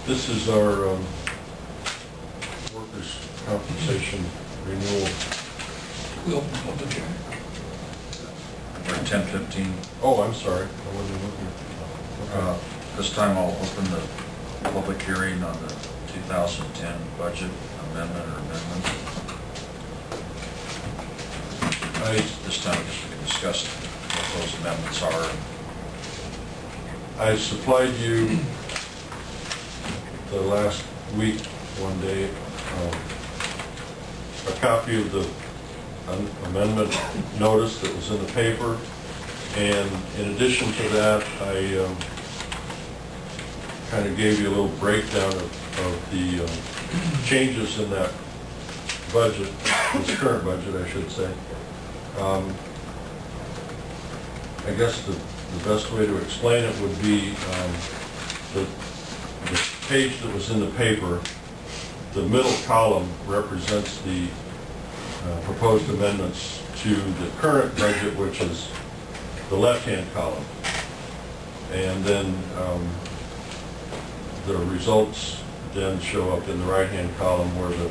This is our workers' compensation renewal. We'll open public hearing. We're at 10:15. Oh, I'm sorry. I wasn't looking. Okay. This time I'll open the public hearing on the 2010 budget amendment or amendments. This time we can discuss what those amendments are. I supplied you the last week, one day, a copy of the amendment notice that was in the paper, and in addition to that, I kind of gave you a little breakdown of the changes in that budget, this current budget, I should say. I guess the best way to explain it would be the page that was in the paper. The middle column represents the proposed amendments to the current budget, which is the left-hand column. And then the results then show up in the right-hand column, where the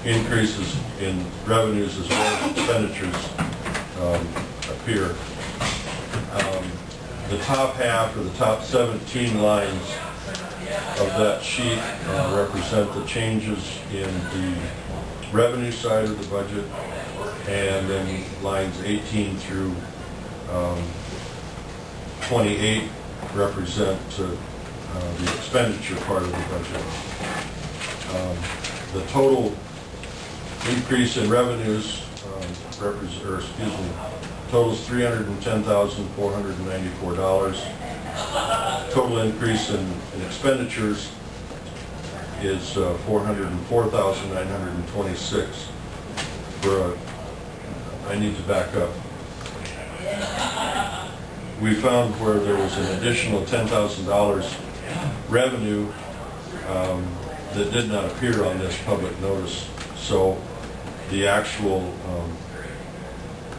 increases in revenues as well as expenditures appear. The top half, or the top 17 lines of that sheet represent the changes in the revenue side of the budget, and then lines 18 through 28 represent the expenditure part of the budget. The total increase in revenues totals $310,494. Total increase in expenditures is $404,926. I need to back up. We found where there was an additional $10,000 revenue that did not appear on this public notice. So the actual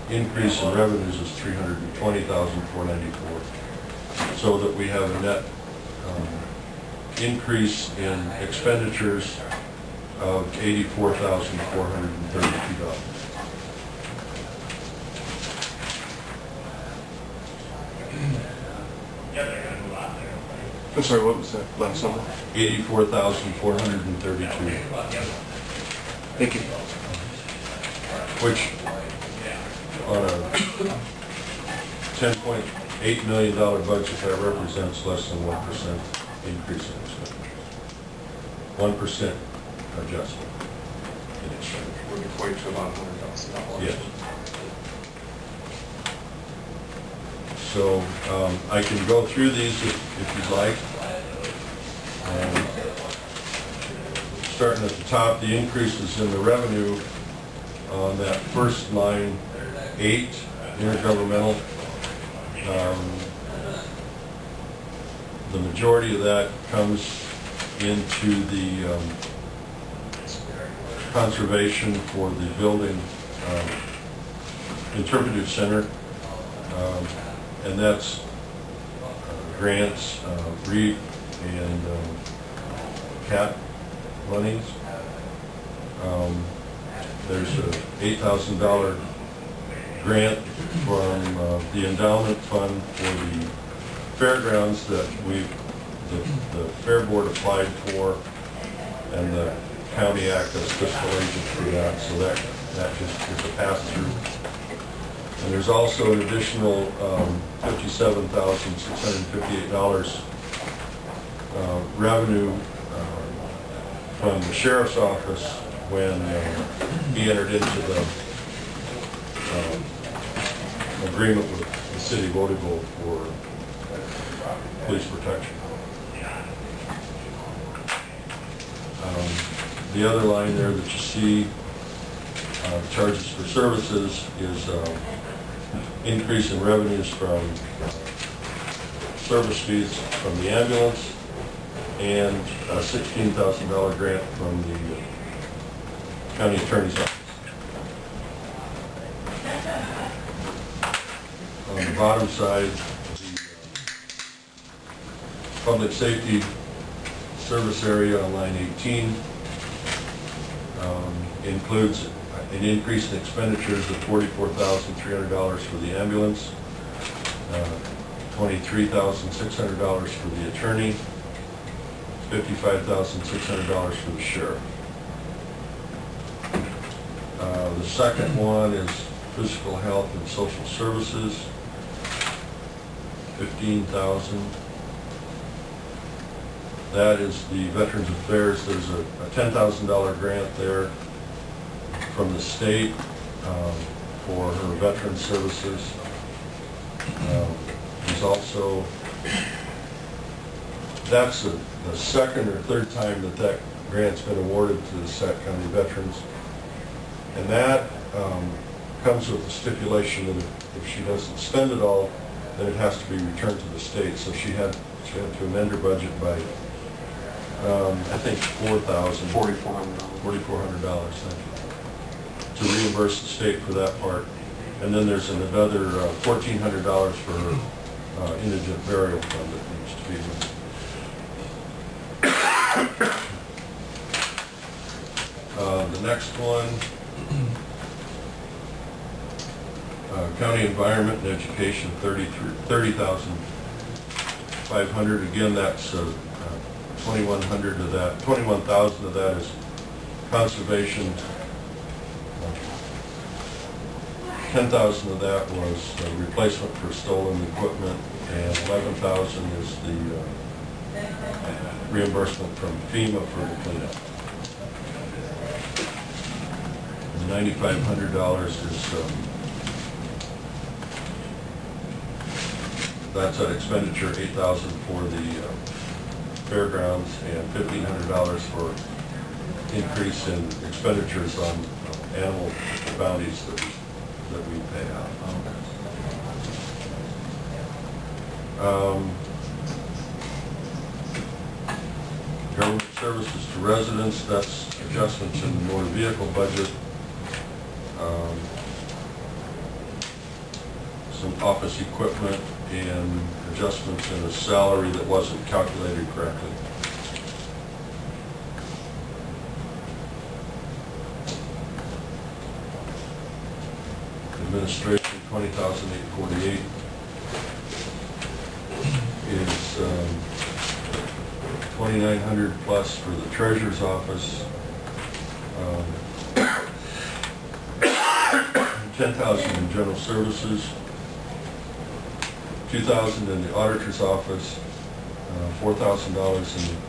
increase in revenues is $320,494. So that we have a net increase in expenditures of $84,432. I'm sorry, what was that last number? $84,432. Thank you. Which, on a $10.8 million budget, that represents less than 1% increase in expenditures. 1% adjustment in expenditures. Would equate to about $100,000. Yes. So I can go through these if you'd like. Starting at the top, the increases in the revenue on that first line, 8, intergovernmental. The majority of that comes into the conservation for the building interpretive center, and that's grants, REAP, and CAT monies. There's a $8,000 grant from the endowment fund for the fairgrounds that the Fair Board applied for, and the county acts as fiscal agent for that, so that just is a pass-through. And there's also an additional $57,658 revenue from the sheriff's office when he entered into the agreement with the city of Odebo for police protection. The other line there that you see, charges for services, is increase in revenues from service fees from the ambulance, and a $16,000 grant from the county attorney's office. On the bottom side, Public safety service area on line 18 includes an increase in expenditures of $44,300 for the ambulance, $23,600 for the attorney, $55,600 for the sheriff. The second one is physical health and social services, $15,000. That is the Veterans Affairs. There's a $10,000 grant there from the state for her veteran services. There's also, that's the second or third time that grant's been awarded to the Sac County veterans. And that comes with the stipulation that if she doesn't spend it all, then it has to be returned to the state. So she had to amend her budget by, I think, $4,400, thank you, to reimburse the state for that part. And then there's another $1,400 for her indigent burial fund that needs to be. The next one, County Environment and Education, $30,500. Again, that's 2,100 of that. 21,000 of that is conservation. 10,000 of that was replacement for stolen equipment, and 11,000 is the reimbursement from FEMA for the cleanup. And $9,500 is that's that expenditure, $8,000 for the fairgrounds and $1,500 for increase in expenditures on animal bounties that we pay out. Government services to residents, that's adjustments in the motor vehicle budget. Some office equipment and adjustments in a salary that wasn't calculated correctly. Administration, $20,848 is $2,900 plus for the treasurer's office. $10,000 in general services, $2,000 in the auditor's office, $4,000 in the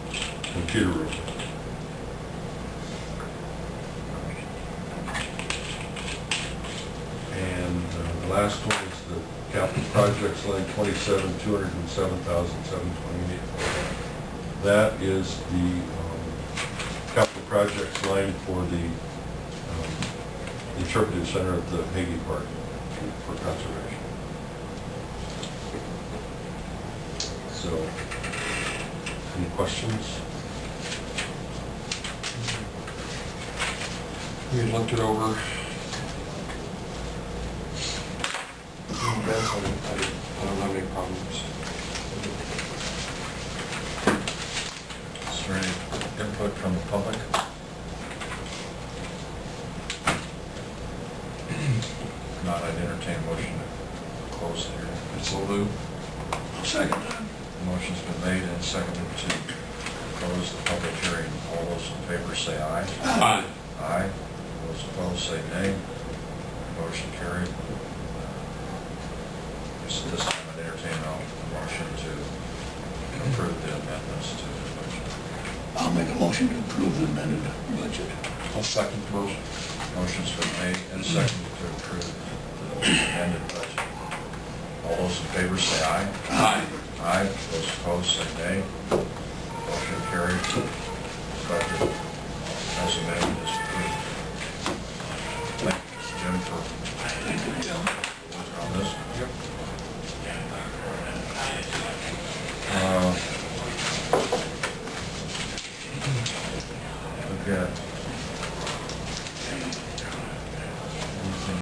computer room. And the last one is the capital projects line 27, $207,728. That is the capital projects line for the interpretive center at the Hagee Park for conservation. So, any questions? We had looked it over. I don't have any problems. Is there any input from the public? If not, I'd entertain a motion to close the hearing. So moved. Second. Motion's been made and seconded to close the public hearing. All those in favor say aye. Aye. Aye. Those opposed say nay. Motion carried. So this time I'd entertain a motion to approve the amendments to the budget. I'll make a motion to approve the amended budget. I'll second the motion. Motion's been made and seconded to approve the amended budget. All those in favor say aye. Aye. Aye. Those opposed say nay. Motion carried. Budget as amended is approved. Thank you, Jim, for Thank you, Jim.